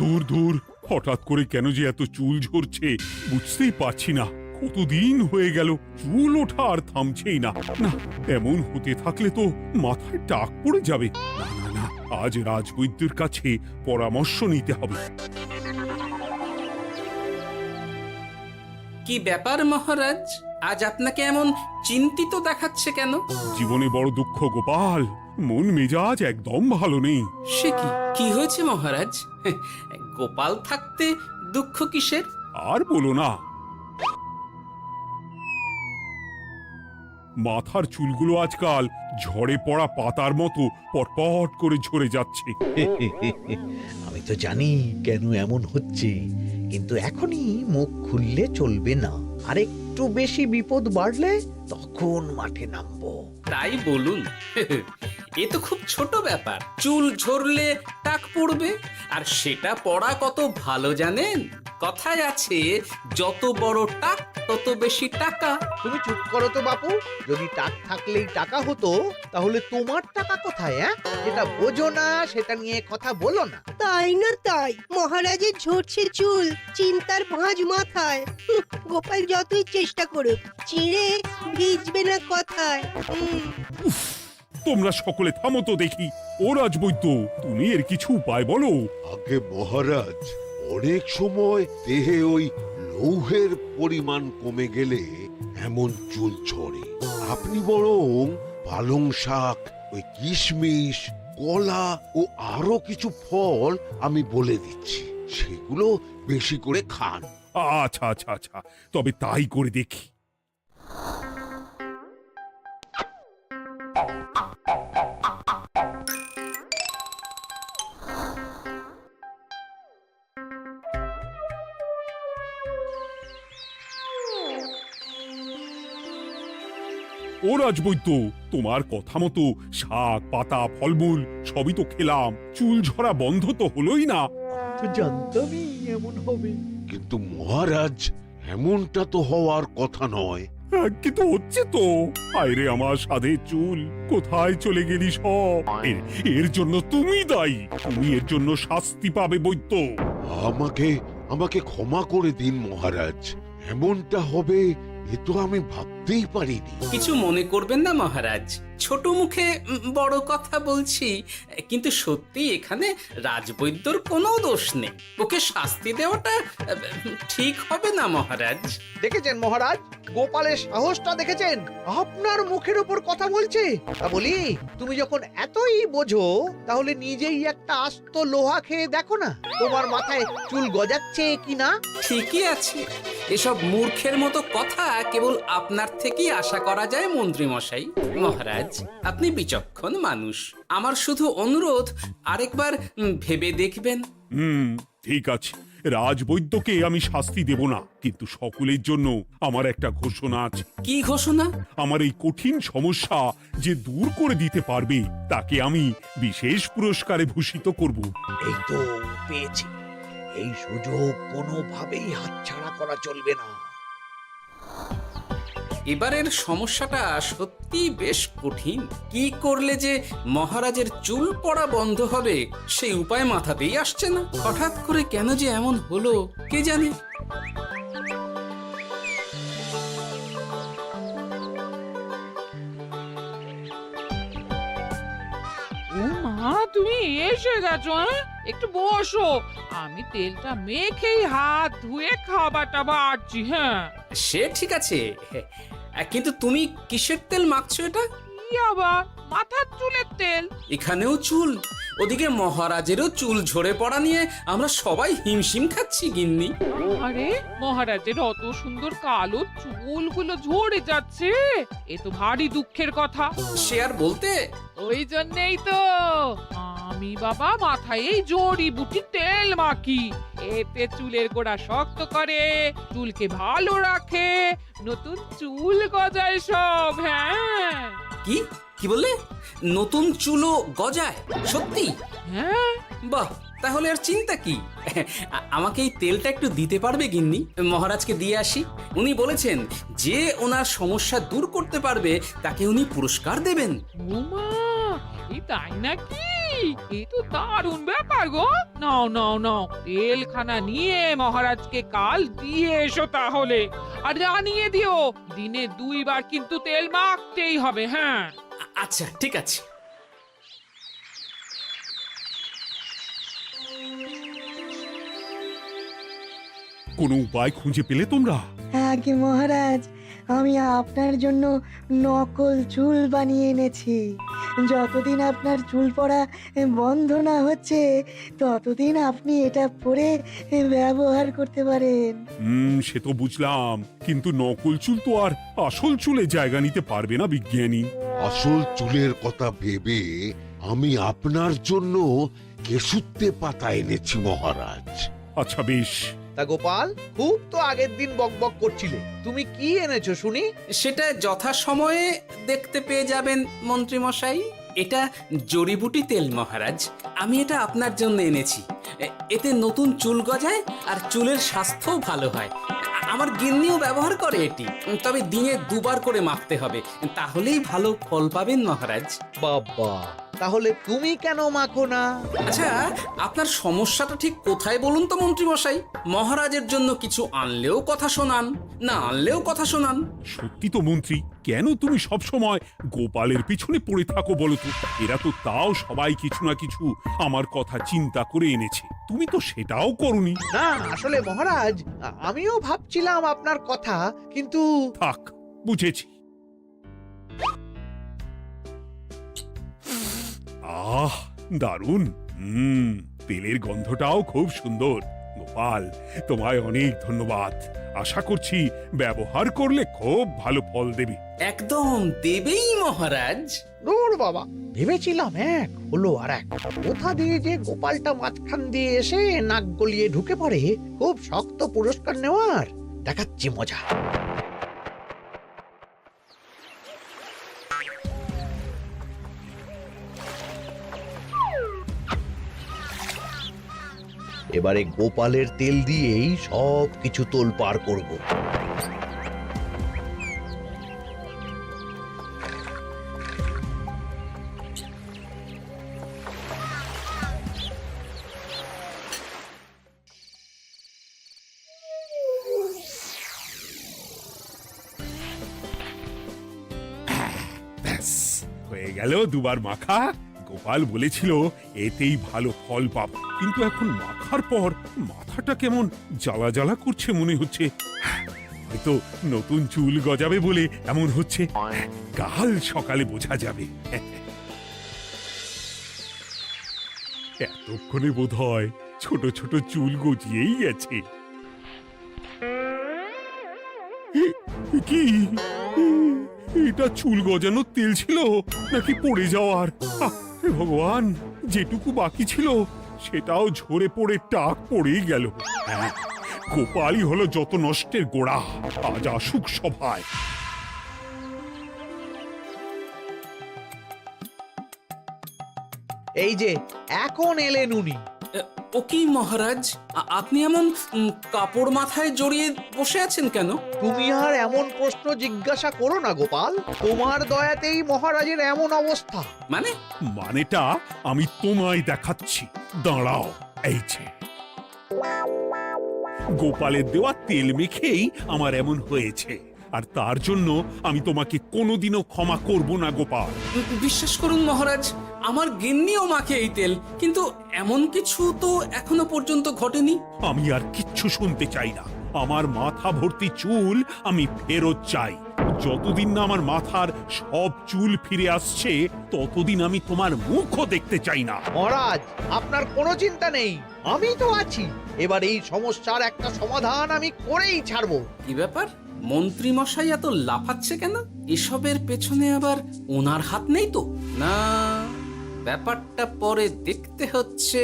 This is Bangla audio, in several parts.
দূর দূর, হঠাৎ করে কেন যে এত চুল ঝরছে বুঝতেই পারছি না। কতদিন হয়ে গেল চুল ওঠা আর থামছেই না। না, এমন হতে থাকলে তো মাথায় টাক পড়ে যাবে। না না না, আজ রাজবৈদ্যের কাছে পরামর্শ নিতে হবে। কি ব্যাপার মহারাজ, আজ আপনাকে এমন চিন্তিত দেখাচ্ছে কেন? জীবনে বড় দুঃখ গোপাল, মন মেজাজ একদম ভালো নেই। সে কি, কি হয়েছে মহারাজ? গোপাল থাকতে দুঃখ কিসের? আর বলো না, মাথার চুলগুলো আজকাল ঝড়ে পড়া পাতার মতো পটপট করে ঝরে যাচ্ছে। আমি তো জানি কেন এমন হচ্ছে, কিন্তু এখনই মুখ খুললে চলবে না। আর একটু বেশি বিপদ বাড়লে তখন মাঠে নামবো। তাই বলুন। এ তো খুব ছোট ব্যাপার, চুল ঝরলে টাক পড়বে, আর সেটা পড়া কত ভালো জানেন? কথায় আছে, যত বড় টাক তত বেশি টাকা। তুমি চুপ করো তো বাপু। যদি টাক থাকলেই টাকা হতো, তাহলে তোমার টাকা কোথায়? যেটা বোঝো না সেটা নিয়ে কথা বলো না। তাই না তাই, মহারাজের ঝরছে চুল, চিন্তার ভাঁজ মাথায়। গোপাল যতই চেষ্টা করুক, চিড়ে ভিজবে না কথায়। তোমরা সকলে থামো তো দেখি। ও রাজবৈদ্য, তুমি এর কিছু উপায় বলো। আগে মহারাজ, অনেক সময় দেহে ওই লৌহের পরিমাণ কমে গেলে এমন চুল ঝরে। আপনি বরং পালং শাক, ওই কিশমিশ, কলা ও আরো কিছু ফল আমি বলে দিচ্ছি, সেগুলো বেশি করে খান। আচ্ছা আচ্ছা আচ্ছা, তবে তাই করে দেখি। ও রাজবৈদ্য, তোমার কথা মতো শাক পাতা ফলমূল সবই তো খেলাম, চুল ঝরা বন্ধ তো হলোই না। তো জানতামই এমন হবে। কিন্তু মহারাজ, এমনটা তো হওয়ার কথা নয়। কিন্তু হচ্ছে তো। আরে আমার সাধের চুল, কোথায় চলে গেলি সব? এর জন্য তুমি দায়ী। তুমি এর জন্য শাস্তি পাবে বৈদ্য। আমাকে আমাকে ক্ষমা করে দিন মহারাজ, এমনটা হবে এ তো আমি ভাবতেই পারিনি। কিছু মনে করবেন না মহারাজ, ছোট মুখে বড় কথা বলছি, কিন্তু সত্যি এখানে রাজবৈদ্যর কোনো দোষ নেই। ওকে শাস্তি দেওয়াটা ঠিক হবে না মহারাজ। দেখেছেন মহারাজ, গোপালের সাহসটা দেখেছেন? আপনার মুখের উপর কথা বলছে। তা বলি, তুমি যখন এতই বোঝো, তাহলে নিজেই একটা আস্ত লোহা খেয়ে দেখো না, তোমার মাথায় চুল গজাচ্ছে কিনা। ঠিকই আছে, এসব মূর্খের মতো কথা কেবল আপনার থেকেই আশা করা যায় মন্ত্রী মশাই। মহারাজ, আপনি বিচক্ষণ মানুষ, আমার শুধু অনুরোধ, আরেকবার ভেবে দেখবেন। ঠিক আছে, রাজবৈদ্যকে আমি শাস্তি দেব না, কিন্তু সকলের জন্য আমার একটা ঘোষণা আছে। কি ঘোষণা? আমার এই কঠিন সমস্যা যে দূর করে দিতে পারবে, তাকে আমি বিশেষ পুরস্কারে ভূষিত করব। এই তো পেয়েছি, এই সুযোগ কোনোভাবেই হাতছাড়া করা চলবে না। এবারের সমস্যাটা সত্যি বেশ কঠিন। কি করলে যে মহারাজের চুল পড়া বন্ধ হবে সেই উপায় মাথাতেই আসছে না। হঠাৎ করে কেন যে এমন হলো কে জানে। ও মা, তুমি এসে গেছো? একটু বসো, আমি তেলটা মেখেই হাত ধুয়ে খাবারটা বাড়ছি। হ্যাঁ, সে ঠিক আছে, কিন্তু তুমি কিসের তেল মাখছো এটা? কি আবার মাথার চুলের তেল? এখানেও চুল, ওদিকে মহারাজেরও চুল ঝরে পড়া নিয়ে আমরা সবাই হিমশিম খাচ্ছি গিন্নি। আরে, মহারাজের অত সুন্দর কালো চুলগুলো ঝরে যাচ্ছে, এ তো ভারী দুঃখের কথা। সে আর বলতে। ওই জন্যই তো আমি বাবা মাথায় এই জড়িবুটি তেল মাখি। এতে চুলের গোড়া শক্ত করে, চুলকে ভালো রাখে, নতুন চুল গজায় সব। হ্যাঁ। কি কি বললে? নতুন চুলও গজায় সত্যি? হ্যাঁ, বাহ, তাহলে আর চিন্তা কি? আমাকে এই তেলটা একটু দিতে পারবে গিন্নি? মহারাজকে দিয়ে আসি। উনি বলেছেন যে ওনার সমস্যা দূর করতে পারবে তাকে উনি পুরস্কার দেবেন। উমা, এই তাই নাকি? এ তো দারুণ ব্যাপার গো। নাও নাও নাও, তেলখানা নিয়ে মহারাজকে কাল দিয়ে এসো তাহলে। আর জানিয়ে দিও, দিনে 2 বার কিন্তু তেল মাখতেই হবে। হ্যাঁ, আচ্ছা, ঠিক আছে। কোনো উপায় খুঁজে পেলে তোমরা? আগে মহারাজ, আমি আপনার জন্য নকল চুল বানিয়ে এনেছি। যতদিন আপনার চুল পড়া বন্ধ না হচ্ছে ততদিন আপনি এটা পরে ব্যবহার করতে পারেন। সে তো বুঝলাম, কিন্তু নকল চুল তো আর আসল চুলে জায়গা নিতে পারবে না বিজ্ঞানী। আসল চুলের কথা ভেবে আমি আপনার জন্য কেশুত্তে পাতা এনেছি মহারাজ। আচ্ছা বেশ। তা গোপাল, খুব তো আগের দিন বকবক করছিলে, তুমি কি এনেছো শুনি? সেটা যথাসময়ে দেখতে পেয়ে যাবেন মন্ত্রী মশাই। এটা জড়িবুটি তেল মহারাজ। আমি এটা আপনার জন্য এনেছি। এতে নতুন চুল গজায় আর চুলের স্বাস্থ্যও ভালো হয়। আমার গিন্নিও ব্যবহার করে এটি, তবে দিনে 2 বার করে মাখতে হবে, তাহলেই ভালো ফল পাবেন মহারাজ। বাবা, তাহলে তুমি কেন মাখো না? আচ্ছা, আপনার সমস্যাটা ঠিক কোথায় বলুন তো মন্ত্রী মশাই? মহারাজের জন্য কিছু আনলেও কথা শোনান, না আনলেও কথা শোনান। সত্যি তো মন্ত্রী, কেন তুমি সব সময় গোপালের পিছনে পড়ে থাকো বলো তো? এরা তো তাও সবাই কিছু না কিছু আমার কথা চিন্তা করে এনেছে, তুমি তো সেটাও করনি। না, আসলে মহারাজ, আমিও ভাবছিলাম আপনার কথা, কিন্তু থাক, বুঝেছি। আহ, দারুণ। তেলের গন্ধটাও খুব সুন্দর। গোপাল, তোমায় অনেক ধন্যবাদ। আশা করছি ব্যবহার করলে খুব ভালো ফল দেবে। একদম দেবেই মহারাজ। দূর বাবা, ভেবেছিলাম এক হলো আর এক। কোথা দিয়ে যে গোপালটা মাঝখান দিয়ে এসে নাক গলিয়ে ঢুকে পড়ে, খুব শক্ত পুরস্কার নেওয়ার। দেখাচ্ছি মজা। এবারে গোপালের তেল দিয়েই সব কিছু তোলপাড় করব। ব্যাস, হয়ে গেল 2 বার মাখা। গোপাল বলেছিল এতেই ভালো ফল পাবো, কিন্তু এখন মাখার পর মাথাটা কেমন জ্বালা জ্বালা করছে মনে হচ্ছে। হয়তো নতুন চুল গজাবে বলে এমন হচ্ছে, কাল সকালে বোঝা যাবে। এতক্ষণে বোধ হয় ছোট ছোট চুল গজিয়েই গেছে। কি এটা চুল গজানোর তেল ছিল নাকি পড়ে যাওয়ার? হে ভগবান, যেটুকু বাকি ছিল সেটাও ঝরে পড়ে টাক পড়েই গেল। হ্যাঁ, গোপালই হলো যত নষ্টের গোড়া। আজ আসুক সভায়। এই যে এখন এলেন উনি। ও কি মহারাজ, আপনি এমন কাপড় মাথায় জড়িয়ে বসে আছেন কেন? তুমি আর এমন প্রশ্ন জিজ্ঞাসা করো না গোপাল, তোমার দয়াতেই মহারাজের এমন অবস্থা। মানেটা আমি তোমায় দেখাচ্ছি, দাঁড়াও। এই যে গোপালের দেওয়া তেল মেখেই আমার এমন হয়েছে, আর তার জন্য আমি তোমাকে কোনোদিনও ক্ষমা করব না গোপাল। বিশ্বাস করুন মহারাজ, আমার গিন্নিও মাখে এই তেল, কিন্তু এমন কিছু তো এখনো পর্যন্ত ঘটেনি। আমি আর কিচ্ছু শুনতে চাই না। আমার মাথা ভর্তি চুল আমি ফেরত চাই। যতদিন না আমার মাথার সব চুল ফিরে আসছে ততদিন আমি তোমার মুখও দেখতে চাই না। মহারাজ, আপনার কোনো চিন্তা নেই, আমি তো আছি। এবার এই সমস্যার একটা সমাধান আমি করেই ছাড়বো। কি ব্যাপার, মন্ত্রী মশাই এত লাফাচ্ছে কেন? এসবের পেছনে আবার ওনার হাত নেই তো? না, ব্যাপারটা পরে দেখতে হচ্ছে।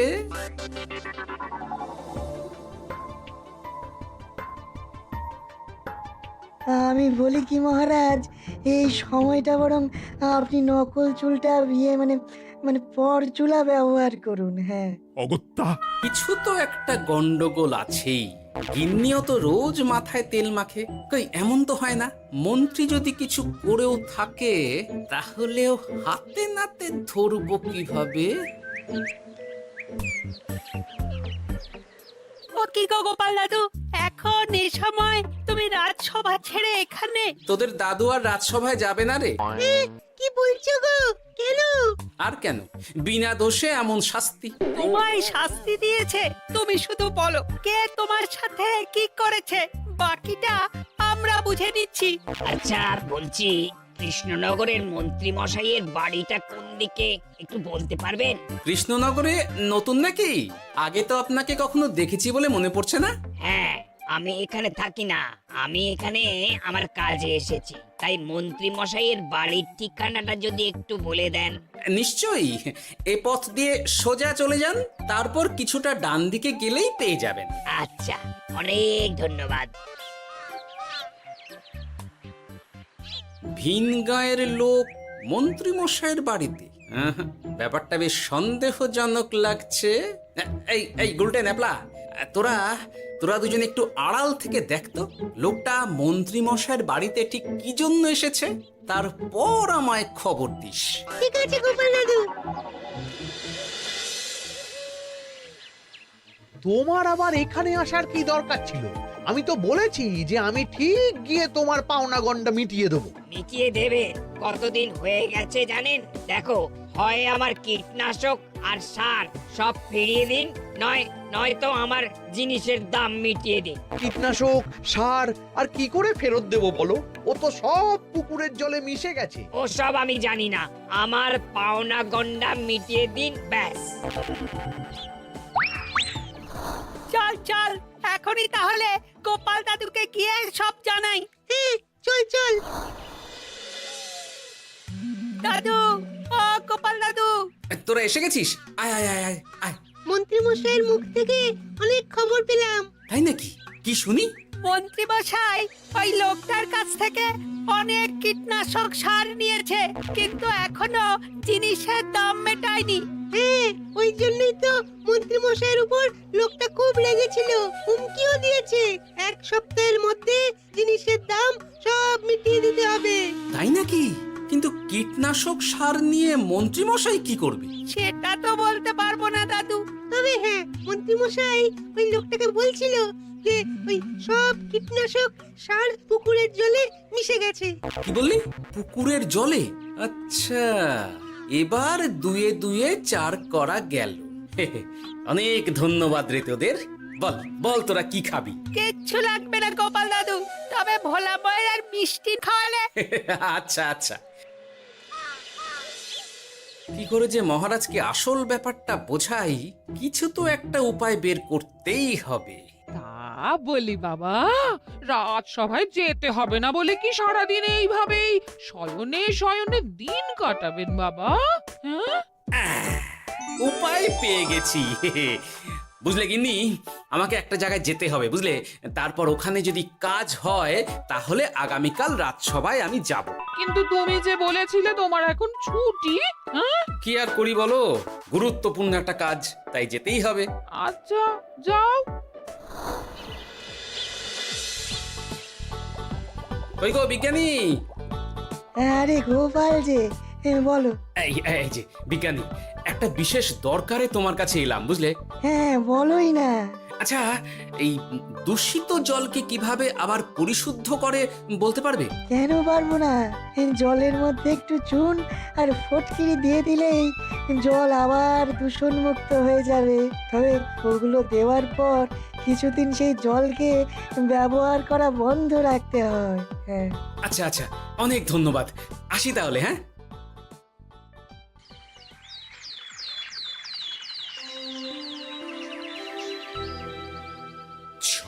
আমি বলি কি মহারাজ, এই সময়টা বরং আপনি নকল চুলটা মানে মানে পরচুলা ব্যবহার করুন। হ্যাঁ, অগত্যা, কিছু তো একটা গন্ডগোল আছেই। গিন্নিও তো রোজ মাথায় তেল মাখে, কই এমন তো হয় না। মন্ত্রী যদি কিছু করেও থাকে তাহলেও হাতে নাতে ধরবো কিভাবে? ও কি গো গোপাল দাদু, এখন এই সময় তুমি রাজসভা ছেড়ে এখানে? তোদের দাদু আর রাজসভায় যাবে না রে? কি বলছো গো? কেন? আর কেন, বিনা দোষে এমন শাস্তি। তোমায় শাস্তি দিয়েছে, তুমি শুধু বলো কে তোমার সাথে কি করেছে, বাকিটা আমরা বুঝে নিচ্ছি। আচ্ছা, আর বলছি, কৃষ্ণনগরের মন্ত্রী মশাইয়ের বাড়িটা কোন দিকে একটু বলতে পারবেন? কৃষ্ণনগরে নতুন নাকি? আগে তো আপনাকে কখনো দেখেছি বলে মনে পড়ছে না। হ্যাঁ, আমি এখানে থাকি না, আমি এখানে আমার কাজে এসেছি, তাই মন্ত্রী মশাইয়ের বাড়ির ঠিকানাটা যদি একটু বলে দেন। নিশ্চয়ই, এ পথ দিয়ে সোজা চলে যান, তারপর কিছুটা ডান দিকে গেলেই পেয়ে যাবেন। আচ্ছা, অনেক ধন্যবাদ। ভিন গাঁয়ের লোক মন্ত্রী মশাইয়ের বাড়িতে? ব্যাপারটা বেশ সন্দেহজনক লাগছে। এই এই গুলটে ন্যাপলা, তোরা তোরা দুজন একটু আড়াল থেকে দেখতো লোকটা মন্ত্রী মশাইয়ের বাড়িতে ঠিক কি জন্য এসেছে, তারপর আমায় খবর দিস। ঠিক আছে গোপাল দাদু। তোমার আবার এখানে আসার কি দরকার ছিল? আমি তো বলেছি যে আমি ঠিক গিয়ে তোমার পাওনা গন্ডা মিটিয়ে দেবো। মিটিয়ে দেবে? কতদিন হয়ে গেছে জানেন? দেখো, হয় আমার কীটনাশক আর সার সব ফিরিয়ে দিন, নয়তো আমার জিনিসের দাম মিটিয়ে দিন। কীটনাশক, সার আর কি করে ফেরত দেবো বলো? ও তো সব পুকুরের জলে মিশে গেছে। ওসব আমি জানি না, আমার পাওনা গন্ডা মিটিয়ে দিন, ব্যাস। চল চল, এখনই তাহলে গোপাল দাদুকে গিয়ে সব জানাই। চল চল। দাদু, ও গোপাল দাদু। তোরা এসে গেছিস? আয় আয় আয় আয় আয়। মন্ত্রী মশাইয়ের মুখ থেকে অনেক খবর পেলাম। তাই নাকি? কি শুনি? মন্ত্রী মশাই ওই লোকটার কাছ থেকে অনেক কীটনাশক সার নিয়েছে, কিন্তু এখনো জিনিসের দাম মেটায়নি। হ্যাঁ, ওই জন্যই তো মন্ত্রী মশাইয়ের উপর লোকটা খুব লেগেছিল, হুমকিও দিয়েছে 1 সপ্তাহের মধ্যে জিনিসের দাম সব মিটিয়ে দিতে হবে। তাই নাকি? কিন্তু কীটনাশক সার নিয়ে মন্ত্রী মশাই কি করবে? সেটা তো বলতে পারবো না দাদু। তবে হ্যাঁ, মন্ত্রী মশাই ওই লোকটাকে বলছিল যে ওই সব কীটনাশক সার পুকুরের জলে মিশে গেছে। কি বললি? পুকুরের জলে? আচ্ছা, এবার দুয়ে দুয়ে 4 করা গেল। অনেক ধন্যবাদ রে তোদের। বল বল, তোরা কি খাবি? কিচ্ছু লাগবে না গোপাল দাদু, তবে ভোলা বয়ের আর মিষ্টি খাওয়ালে। আচ্ছা আচ্ছা। কি করে যে মহারাজকে আসল ব্যাপারটা বোঝাই, কিছু তো একটা উপায় বের করতেই হবে। তা বলি বাবা, রাজসভায় যেতে হবে না বলে কি সারাদিন এইভাবেই শয়নে শয়নে দিন কাটাবেন বাবা? হ্যাঁ, উপায় পেয়ে গেছি। বুঝলে গিন্নি, আমাকে একটা জায়গায় যেতে হবে, বুঝলে? তারপর ওখানে যদি কাজ হয় তাহলে আগামীকাল রাজসভায় আমি যাব। কিন্তু তুমি যে বলেছিলে তোমার এখন ছুটি। হ্যাঁ, কি আর করি বলো, গুরুত্বপূর্ণ একটা কাজ, তাই যেতেই হবে। আচ্ছা যাও। কই গো বিজ্ঞানী? আরে গোপাল যে, বলো। এই যে বিজ্ঞানী, একটা বিশেষ দরকারে তোমার কাছে এলাম, বুঝলে? হ্যাঁ, বলোই না। আচ্ছা, এই দূষিত জলকে কিভাবে আবার পরিশুদ্ধ করে বলতে পারবে? কেন পারবো না? জলের মধ্যে একটু চুন আর ফটকিরি দিয়ে দিলেই জল আবার দূষণমুক্ত হয়ে যাবে। তবে ওগুলো দেওয়ার পর কিছুদিন সেই জলকে ব্যবহার করা বন্ধ রাখতে হয়। হ্যাঁ। আচ্ছা আচ্ছা, অনেক ধন্যবাদ, আসি তাহলে। হ্যাঁ,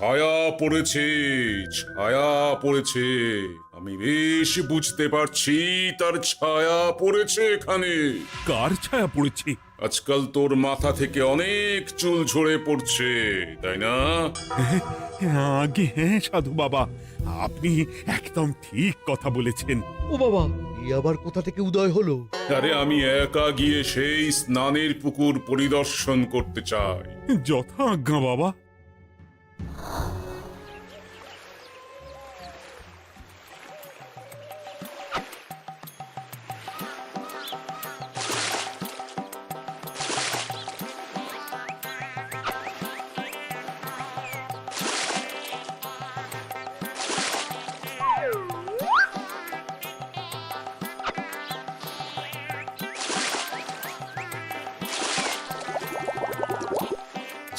ছায়া পড়েছে, ছায়া পড়েছে। আমি বেশ বুঝতে পারছি তার ছায়া পড়েছে এখানে। কার ছায়া পড়েছে? আজকাল তোর মাথা থেকে অনেক চুল ঝরে পড়ছে, তাই না? আগে হ্যাঁ সাধু বাবা, আপনি একদম ঠিক কথা বলেছেন। ও বাবা, এই আবার কোথা থেকে উদয় হলো? আরে আমি একা গিয়ে সেই স্নানের পুকুর পরিদর্শন করতে চাই। যথা আজ্ঞা বাবা।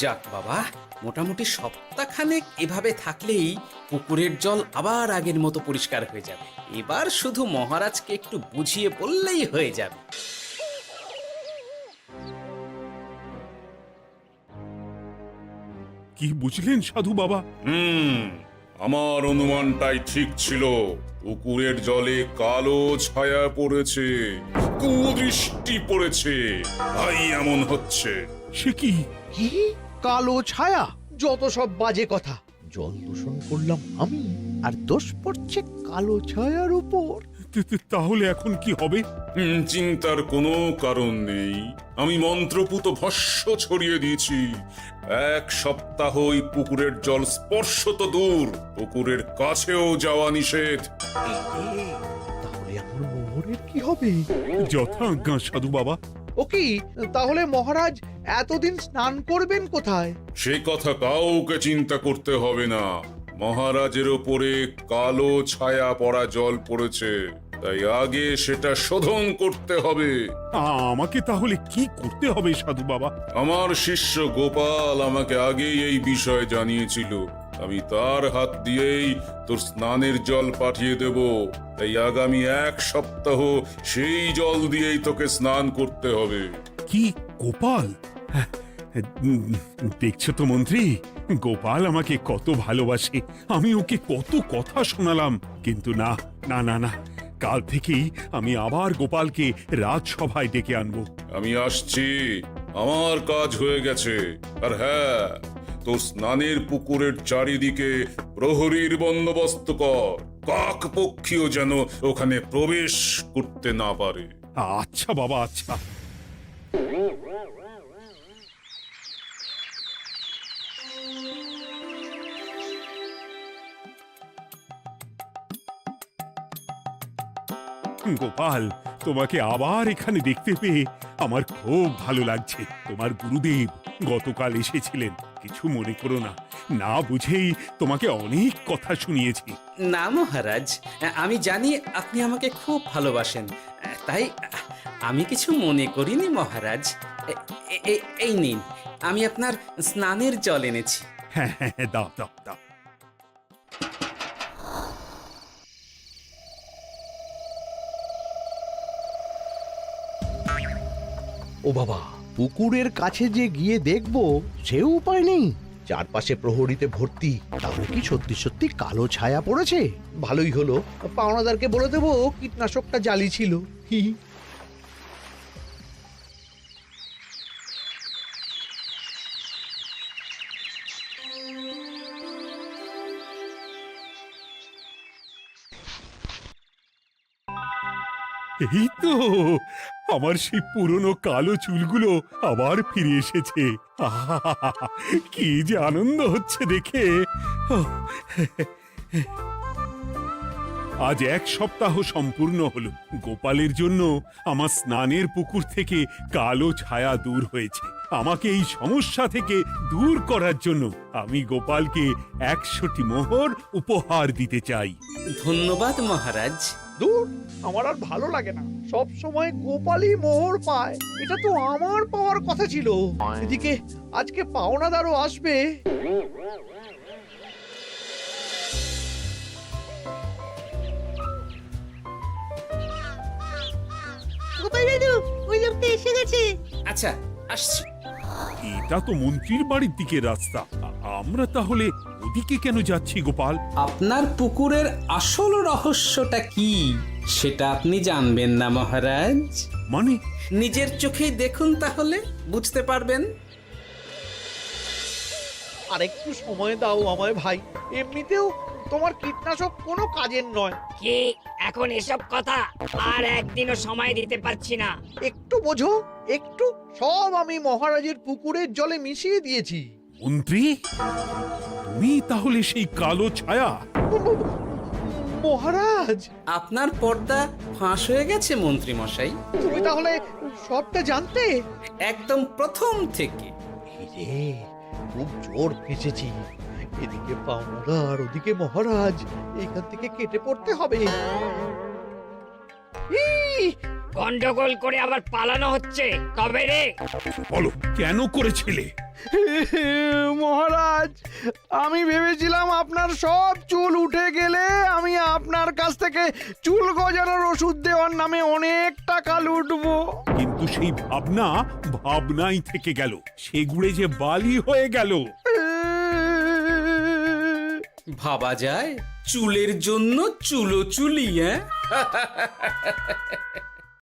যাক বাবা, মোটামুটি সপ্তাহখানেক এভাবে থাকলেই পুকুরের জল আবার আগের মতো পরিষ্কার হয়ে যাবে। এবার শুধু মহারাজকে একটু বুঝিয়ে বললেই হয়ে যাবে। কি বুঝলেন সাধু বাবা? আমার অনুমানটাই ঠিক ছিল। পুকুরের জলে কালো ছায়া পড়েছে, কুদৃষ্টি পড়েছে, তাই এমন হচ্ছে। সে কি? কি কালো ছায়া? যত সব বাজে কথা। জল দূষণ করলাম আমি, আর দোষ পড়ছে কালো ছায়ার উপর। তাহলে এখন কি হবে? চিন্তার কোনো কারণ নেই। আমি মন্ত্রপুত ভস্য ছড়িয়ে দিয়েছি। 1 সপ্তাহ ওই পুকুরের জল স্পর্শ তো দূর, পুকুরের কাছেও যাওয়া নিষেধ। তাহলে আমার মোহরের কি হবে? যথা আজ্ঞা সাধু বাবা। ও কি, তাহলে মহারাজ এতদিন স্নান করবেন কোথায়? সে কথা কাউকে চিন্তা করতে হবে না। মহারাজের ওপরে কালো ছায়া পড়া জল পড়েছে, তাই আগে সেটা শোধন করতে হবে। আমাকে তাহলে কি করতে হবে সাধু বাবা? আমার শিষ্য গোপাল আমাকে আগেই এই বিষয় জানিয়েছিল। আমি তার হাত দিয়েই তোর স্নানের জল পাঠিয়ে দেব। তাই আগামী 1 সপ্তাহ সেই জল দিয়েই তোকে স্নান করতে হবে। কি গোপাল? দেখছো তো মন্ত্রী, গোপাল আমাকে কত ভালোবাসে। আমি ওকে কত কথা শোনালাম, কিন্তু না না না না, কাল থেকেই আমি আবার গোপালকে রাজসভায় ডেকে আনবো। আমি আসছি, আমার কাজ হয়ে গেছে। আর হ্যাঁ, তোর স্নানের পুকুরের চারিদিকে প্রহরীর বন্দোবস্ত কর। কাক পক্ষীও যেন ওখানে প্রবেশ করতে না পারে। আচ্ছা বাবা, আচ্ছা। গোপাল, তোমাকে আবার এখানে দেখতে পেয়ে আমার খুব ভালো লাগছে। তোমার গুরুদেব গতকাল এসেছিলেন, কিছু মনে করো না। না বুঝেই তোমাকে অনেক কথা শুনিয়েছি। না মহারাজ, আমি জানি আপনি আমাকে খুব ভালোবাসেন, তাই আমি কিছু মনে করিনি মহারাজ। এই নিন, আমি আপনার স্নানের জল এনেছি। হ্যাঁ হ্যাঁ হ্যাঁ, দাও দাও দাও। ও বাবা, পুকুরের কাছে যে গিয়ে দেখবো সে উপায় নেই। চারপাশে প্রহরীতে ভর্তি। তাহলে কি সত্যি সত্যি কালো ছায়া পড়েছে? ভালোই হলো, পাওনাদারকে বলে দেবো কীটনাশকটা জালি ছিল। হি হি। এই তো আমার সেই পুরনো কালো চুলগুলো আবার ফিরে এসেছে। আহা, কি যে আনন্দ হচ্ছে দেখে। আজ 1 সপ্তাহ সম্পূর্ণ হলো। গোপালের জন্য আমার স্নানের পুকুর থেকে কালো ছায়া দূর হয়েছে। আমাকে এই সমস্যা থেকে দূর করার জন্য আমি গোপালকে 100টি মোহর উপহার দিতে চাই। ধন্যবাদ মহারাজ। দূর, আমার আর ভালো লাগে না। সব সময় গোপালই মোহর পায়, এটা তো আমার পাওয়ার কথা ছিল। এদিকে আজকে পাওনাদারও আসবে। গোপাল দাদু, ওই লোকটা এসে গেছে। আচ্ছা, আসছি। এটা তো মন্ত্রীর বাড়ির দিকে রাস্তা। আমরা তাহলে ওদিকে কেন যাচ্ছি গোপাল? আপনার পুকুরের আসল রহস্যটা কি সেটা আপনি জানবেন না মহারাজ? মানে নিজের চোখেই দেখুন, তাহলে বুঝতে পারবেন। আর একটু সময় দাও আমায় ভাই, এমনিতেও তোমার কীটনাশক কোনো কাজের নয়। কি এখন এসব কথা? আর একদিনও সময় দিতে পারছি না। একটু বোঝো, একটু। সব আমি মহারাজের পুকুরের জলে মিশিয়ে দিয়েছি। মন্ত্রী, তুমি তাহলে সেই কালো ছায়া? মহারাজ, আপনার পর্দা ফাঁস হয়ে গেছে মন্ত্রী মশাই। তুমি তাহলে সবটা জানতে? একদম প্রথম থেকে। রে, খুব জোর ফেঁসেছি। এদিকে পাওনাদার, ওদিকে মহারাজ, এইখান থেকে কেটে পড়তে হবে। ই! গন্ডগোল করে আবার পালানো হচ্ছে কবে রে? বলো, কেন করেছিলে? মহারাজ, আমি ভেবেছিলাম আপনার সব চুল উঠে গেলে আমি আপনার কাছ থেকে চুল গজানোর ওষুধ দেওয়ার নামে অনেক টাকা লুটবো। কিন্তু সেই ভাবনা ভাবনাই থেকে গেল, সেগুড়ে যে বালি হয়ে গেল। ভাবা যায় চুলের জন্য চুলো চুলি, হ্যাঁ?